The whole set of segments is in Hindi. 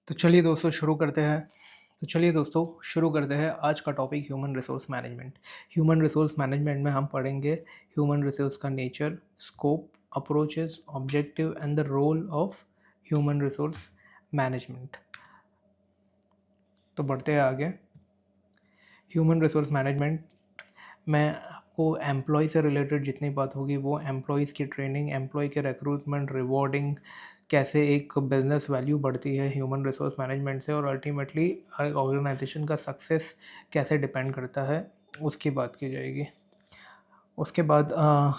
तो चलिए दोस्तों शुरू करते हैं आज का topic human resource management. Human resource management में हम पढ़ेंगे ह्यूमन रिसोर्स का nature, scope, approaches, objective and the role of human resource management. तो बढ़ते हैं आगे। ह्यूमन रिसोर्स मैनेजमेंट में आपको एम्प्लॉय से रिलेटेड जितनी बात होगी वो एम्प्लॉयज़ की ट्रेनिंग, एम्प्लॉय के रिक्रूटमेंट, रिवॉर्डिंग, कैसे एक बिजनेस वैल्यू बढ़ती है ह्यूमन रिसोर्स मैनेजमेंट से, और अल्टीमेटली ऑर्गेनाइजेशन का सक्सेस कैसे डिपेंड करता है उसकी बात की जाएगी। उसके बाद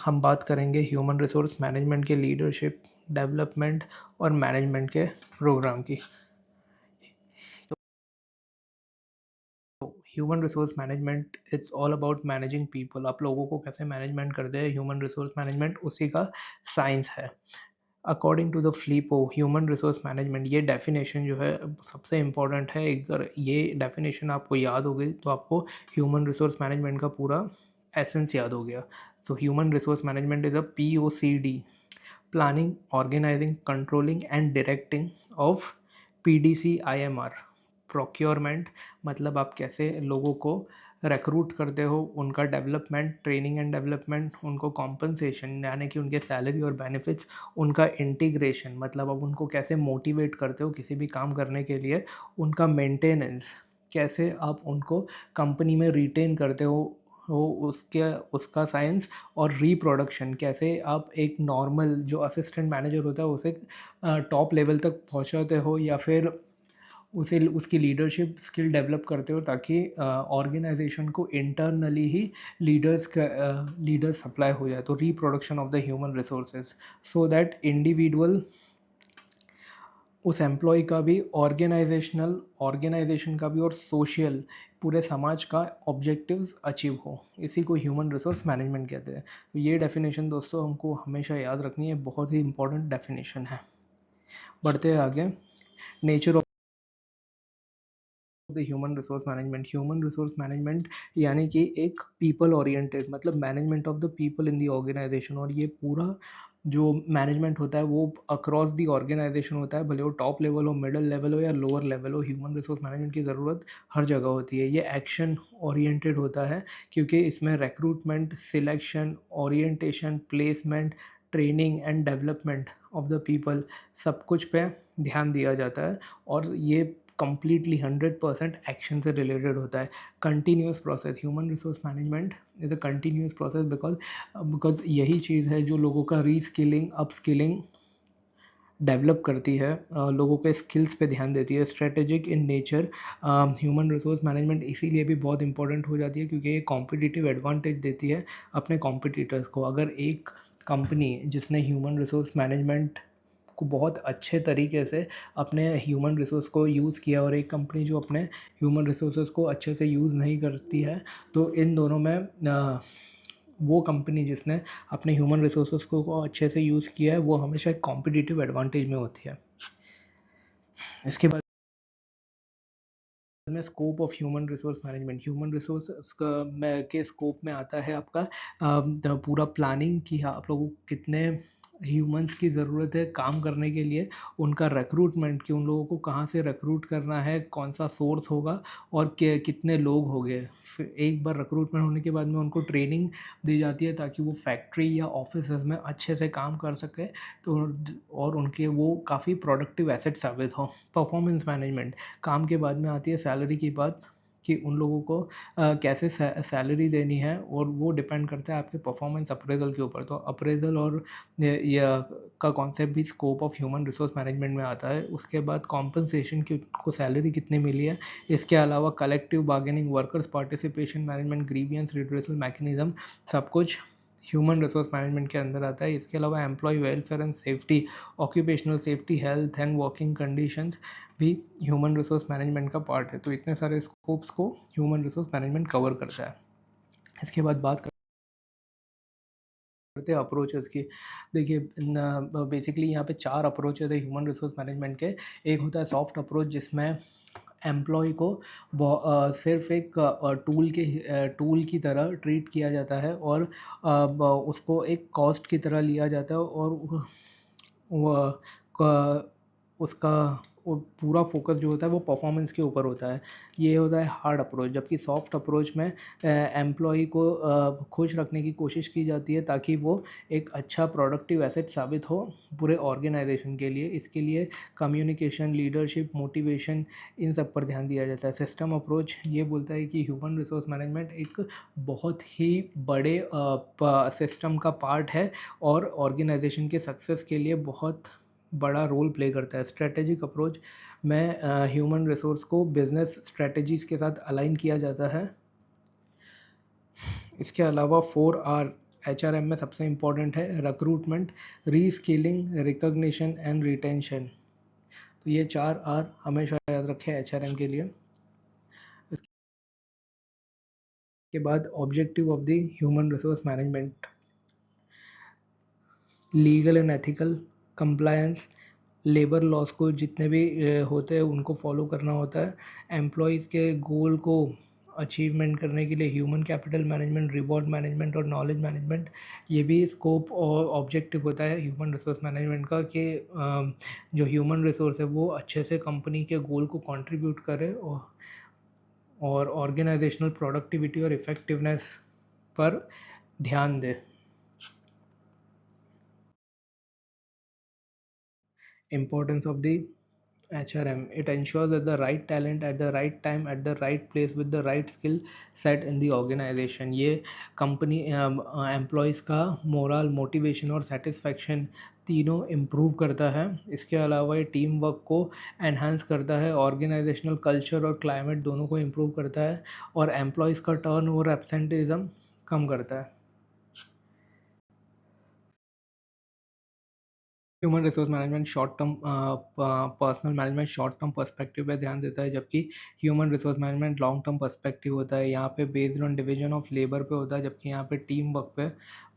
हम बात करेंगे ह्यूमन रिसोर्स मैनेजमेंट के लीडरशिप, डेवलपमेंट और मैनेजमेंट के प्रोग्राम की। Human resource management it's all about managing people. आप लोगों को कैसे मैनेजमेंट करते हैं, ह्यूमन रिसोर्स मैनेजमेंट उसी का साइंस है। According to the Flippo human resource management, ये डेफिनेशन जो है सबसे इम्पॉर्टेंट है। अगर ये डेफिनेशन आपको याद हो गई तो आपको ह्यूमन रिसोर्स मैनेजमेंट का पूरा एसेंस याद हो गया। So human resource management is a POCD, planning, organising, controlling and directing of PDCIMR। Procurement मतलब आप कैसे लोगों को रिक्रूट करते हो, उनका डेवलपमेंट, ट्रेनिंग एंड डेवलपमेंट, उनको कॉम्पनसेशन यानी कि उनके सैलरी और बेनिफिट्स, उनका इंटीग्रेशन मतलब आप उनको कैसे मोटिवेट करते हो किसी भी काम करने के लिए, उनका मेंटेनेंस, कैसे आप उनको कंपनी में रिटेन करते हो उसके उसका साइंस, और रिप्रोडक्शन कैसे आप एक नॉर्मल जो असिस्टेंट मैनेजर होता है उसे टॉप लेवल तक पहुंचाते हो, या फिर उसे उसकी लीडरशिप स्किल डेवलप करते हो ताकि ऑर्गेनाइजेशन को इंटरनली ही लीडर्स सप्लाई हो जाए। तो reproduction of the human resources so that individual, उस एम्प्लॉय का भी, ऑर्गेनाइजेशन का भी और सोशल पूरे समाज का ऑब्जेक्टिव्स अचीव हो, इसी को ह्यूमन रिसोर्स मैनेजमेंट कहते हैं। तो ये डेफिनेशन दोस्तों हमको हमेशा याद रखनी है, बहुत ही इंपॉर्टेंट डेफिनेशन है। बढ़ते हैं आगे। Nature the human resource management. Human resource management यानी कि एक पीपल ओरिएंटेड, मतलब management of the people in the organisation. और ये पूरा जो मैनेजमेंट होता है वो अक्रॉस द ऑर्गेनाइजेशन होता है, भले वो टॉप लेवल हो, मिडिल लेवल हो या लोअर लेवल हो, ह्यूमन रिसोर्स मैनेजमेंट की ज़रूरत हर जगह होती है। ये एक्शन ओरिएंटेड होता है क्योंकि इसमें recruitment, selection, orientation, placement, training and development of the people, सब कुछ पे ध्यान दिया जाता है। और ये कंप्लीटली 100% एक्शन से रिलेटेड होता है। Continuous process, human resource management is a continuous process because यही चीज़ है जो लोगों का रीस्किलिंग, अपस्किलिंग डेवलप करती है, लोगों के स्किल्स पे ध्यान देती है। Strategic in nature, human resource management इसीलिए भी बहुत इंपॉर्टेंट हो जाती है क्योंकि ये कॉम्पिटिटिव एडवांटेज देती है अपने कॉम्पिटिटर्स को। अगर एक कंपनी जिसने ह्यूमन रिसोर्स मैनेजमेंट को बहुत अच्छे तरीके से अपने ह्यूमन रिसोर्स को यूज़ किया, और एक कंपनी जो अपने ह्यूमन रिसोर्सेज को अच्छे से यूज़ नहीं करती है, तो इन दोनों में वो कंपनी जिसने अपने ह्यूमन रिसोर्सेज को अच्छे से यूज़ किया है वो हमेशा एक कॉम्पिटिटिव एडवांटेज में होती है। इसके बाद में scope of human resource management. Human resource के स्कोप में आता है आपका पूरा प्लानिंग कि हाँ, आप लोगों को कितने ह्यूमंस की ज़रूरत है काम करने के लिए, उनका रिक्रूटमेंट कि उन लोगों को कहाँ से रिक्रूट करना है, कौन सा सोर्स होगा, और कितने लोग हो गए। फिर एक बार रिक्रूटमेंट होने के बाद में उनको ट्रेनिंग दी जाती है ताकि वो फैक्ट्री या ऑफिस में अच्छे से काम कर सके, तो और उनके वो काफ़ी प्रोडक्टिव एसेट साबित हो। परफॉर्मेंस मैनेजमेंट, काम के बाद में आती है सैलरी की बात कि उन लोगों को कैसे सैलरी देनी है, और वो डिपेंड करता है आपके परफॉर्मेंस अप्रेजल के ऊपर। तो अप्रेजल और ये का कॉन्सेप्ट भी scope of human resource management में आता है। उसके बाद कॉम्पनसेशन की को सैलरी कितनी मिली है। इसके अलावा collective bargaining, workers participation management, grievance redressal mechanism, सब कुछ ह्यूमन रिसोर्स मैनेजमेंट के अंदर आता है। इसके अलावा employ welfare and safety, occupational safety, health and working conditions भी ह्यूमन रिसोर्स मैनेजमेंट का पार्ट है। तो इतने सारे स्कोप्स को ह्यूमन रिसोर्स मैनेजमेंट कवर करता है। इसके बाद बात करते हैं अप्रोचेस की। देखिए बेसिकली यहाँ पे 4 अप्रोचेस है ह्यूमन रिसोर्स मैनेजमेंट के। एक होता है सॉफ्ट अप्रोच जिसमें एम्प्लॉय को सिर्फ एक टूल की तरह ट्रीट किया जाता है, और उसको एक कॉस्ट की तरह लिया जाता है, और वो उसका पूरा फोकस जो होता है वो परफॉर्मेंस के ऊपर होता है। ये होता है हार्ड अप्रोच। जबकि सॉफ्ट अप्रोच में एम्प्लॉय को खुश रखने की कोशिश की जाती है ताकि वो एक अच्छा प्रोडक्टिव एसेट साबित हो पूरे ऑर्गेनाइजेशन के लिए। इसके लिए कम्युनिकेशन, लीडरशिप, मोटिवेशन, इन सब पर ध्यान दिया जाता है। सिस्टम अप्रोच ये बोलता है कि ह्यूमन रिसोर्स मैनेजमेंट एक बहुत ही बड़े सिस्टम का पार्ट है और ऑर्गेनाइजेशन के सक्सेस के लिए बहुत बड़ा रोल प्ले करता है। स्ट्रेटेजिक अप्रोच में ह्यूमन रिसोर्स को बिजनेस स्ट्रेटजीज के साथ अलाइन किया जाता है। इसके अलावा 4R HRM में सबसे इम्पोर्टेंट है recruitment, reskilling, recognition and retention. तो ये 4R हमेशा याद रखें HRM के लिए। इसके बाद objective of the human resource management, legal and ethical compliance, labour laws को जितने भी होते हैं उनको फॉलो करना होता है। एम्प्लॉयज़ के गोल को अचीवमेंट करने के लिए human capital management, reward management और नॉलेज मैनेजमेंट, ये भी स्कोप और ऑब्जेक्टिव होता है ह्यूमन रिसोर्स मैनेजमेंट का कि जो ह्यूमन रिसोर्स है वो अच्छे से कंपनी के गोल को कंट्रीब्यूट करे और ऑर्गेनाइजेशनल प्रोडक्टिविटी और इफेक्टिवनेस पर ध्यान दे। Importance of the HRM, it ensures that the right talent at the right time at the right place with the right skill set in the organization। ये कंपनी एम्प्लॉयज़ का मोरल, मोटिवेशन और सेटिस्फैक्शन तीनों इम्प्रूव करता है। इसके अलावा ये टीम वर्क को एनहांस करता है, ऑर्गेनाइजेशनल कल्चर और क्लाइमेट दोनों को इम्प्रूव करता है और एम्प्लॉयज़ का टर्न ओवर, एब्सेंटिज्म कम करता है। Human resource management short term personal management short term perspective पे ध्यान देता है, जबकि human resource management long term perspective होता है। यहाँ पे based on division of labour पे होता है, जबकि यहाँ पे टीम वर्क पे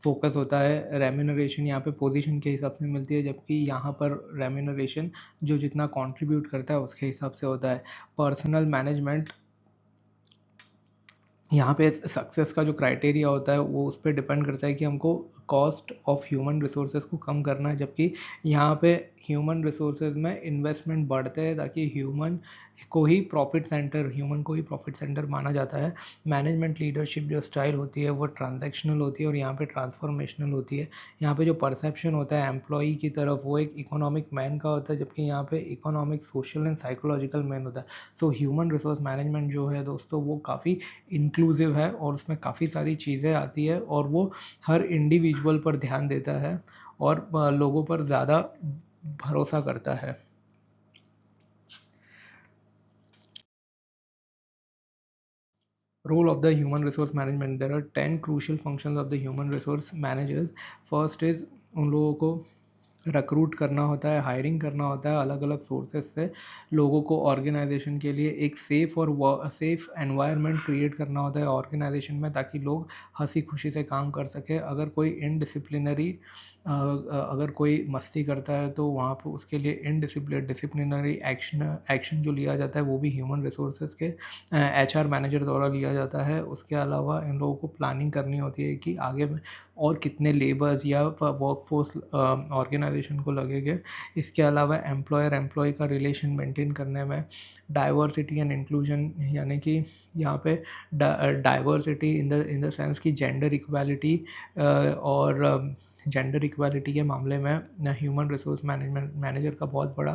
फोकस होता है। रेम्यूनरेशन यहाँ पे पोजीशन के हिसाब से मिलती है, जबकि यहाँ पर रेम्यूनरेशन जो जितना कंट्रीब्यूट करता है उसके हिसाब से होता है। पर्सनल मैनेजमेंट, यहाँ पे सक्सेस का जो क्राइटेरिया होता है वो उस पर डिपेंड करता है कि हमको कॉस्ट ऑफ ह्यूमन रिसोर्सेज को कम करना है, जबकि यहाँ पे ह्यूमन रिसोर्सेज में इन्वेस्टमेंट बढ़ते हैं ताकि ह्यूमन को ही प्रॉफिट सेंटर माना जाता है। मैनेजमेंट लीडरशिप जो स्टाइल होती है वो ट्रांजैक्शनल होती है और यहाँ पे ट्रांसफॉर्मेशनल होती है। यहाँ पे जो परसेप्शन होता है एम्प्लॉई की तरफ वो एक इकोनॉमिक मैन का होता है, जबकि यहाँ पे economic, social and psychological man होता है। सो ह्यूमन रिसोर्स मैनेजमेंट जो है दोस्तों वो काफ़ी इंक्लूसिव है और उसमें काफ़ी सारी चीज़ें आती है और वो हर इंडिविजुअल पर ध्यान देता है और लोगों पर ज़्यादा भरोसा करता है। Role of the human resource management, there are 10 crucial functions of the human resource managers। First is उन लोगों को रिक्रूट करना होता है, हायरिंग करना होता है अलग अलग सोर्सेज से। लोगों को ऑर्गेनाइजेशन के लिए एक सेफ़ और सेफ़ एनवायरनमेंट क्रिएट करना होता है ऑर्गेनाइजेशन में, ताकि लोग हंसी खुशी से काम कर सके। अगर कोई मस्ती करता है तो वहाँ पर उसके लिए डिसिप्लिनरी एक्शन जो लिया जाता है वो भी ह्यूमन रिसोर्सेज के HR मैनेजर द्वारा लिया जाता है। उसके अलावा इन लोगों को प्लानिंग करनी होती है कि आगे में और कितने लेबर्स या वर्कफोर्स ऑर्गेनाइजेशन को लगेंगे। इसके अलावा एम्प्लॉय का रिलेशन मेंटेन करने में डाइवर्सिटी एंड इंक्लूजन, यानी कि यहाँ पे डाइवर्सिटी इन द सेंस कि जेंडर इक्वालिटी के मामले में ह्यूमन रिसोर्स मैनेजमेंट मैनेजर का बहुत बड़ा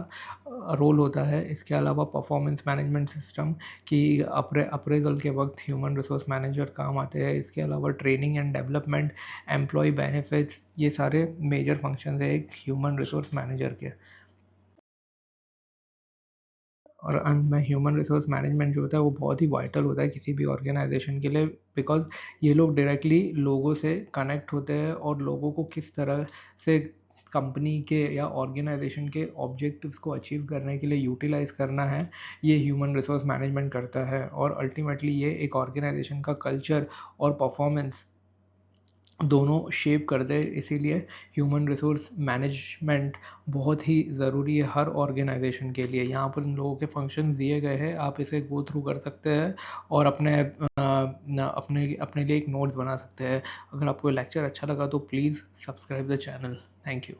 रोल होता है। इसके अलावा परफॉर्मेंस मैनेजमेंट सिस्टम की अप्रेजल के वक्त ह्यूमन रिसोर्स मैनेजर काम आते हैं। इसके अलावा training and development, employ benefits, ये सारे मेजर फंक्शन है एक ह्यूमन रिसोर्स मैनेजर के। और अंत में ह्यूमन रिसोर्स मैनेजमेंट जो होता है वो बहुत ही वाइटल होता है किसी भी ऑर्गेनाइजेशन के लिए, बिकॉज ये लोग डायरेक्टली लोगों से कनेक्ट होते हैं और लोगों को किस तरह से कंपनी के या ऑर्गेनाइजेशन के ऑब्जेक्टिव्स को अचीव करने के लिए यूटिलाइज करना है, ये ह्यूमन रिसोर्स मैनेजमेंट करता है। और अल्टीमेटली ये एक ऑर्गेनाइजेशन का कल्चर और परफॉर्मेंस दोनों शेप करते हैं। इसीलिए ह्यूमन रिसोर्स मैनेजमेंट बहुत ही ज़रूरी है हर ऑर्गेनाइजेशन के लिए। यहाँ पर इन लोगों के फंक्शन दिए गए हैं, आप इसे गो थ्रू कर सकते हैं और अपने लिए एक नोट्स बना सकते हैं। अगर आपको लेक्चर अच्छा लगा तो please subscribe the channel. Thank you.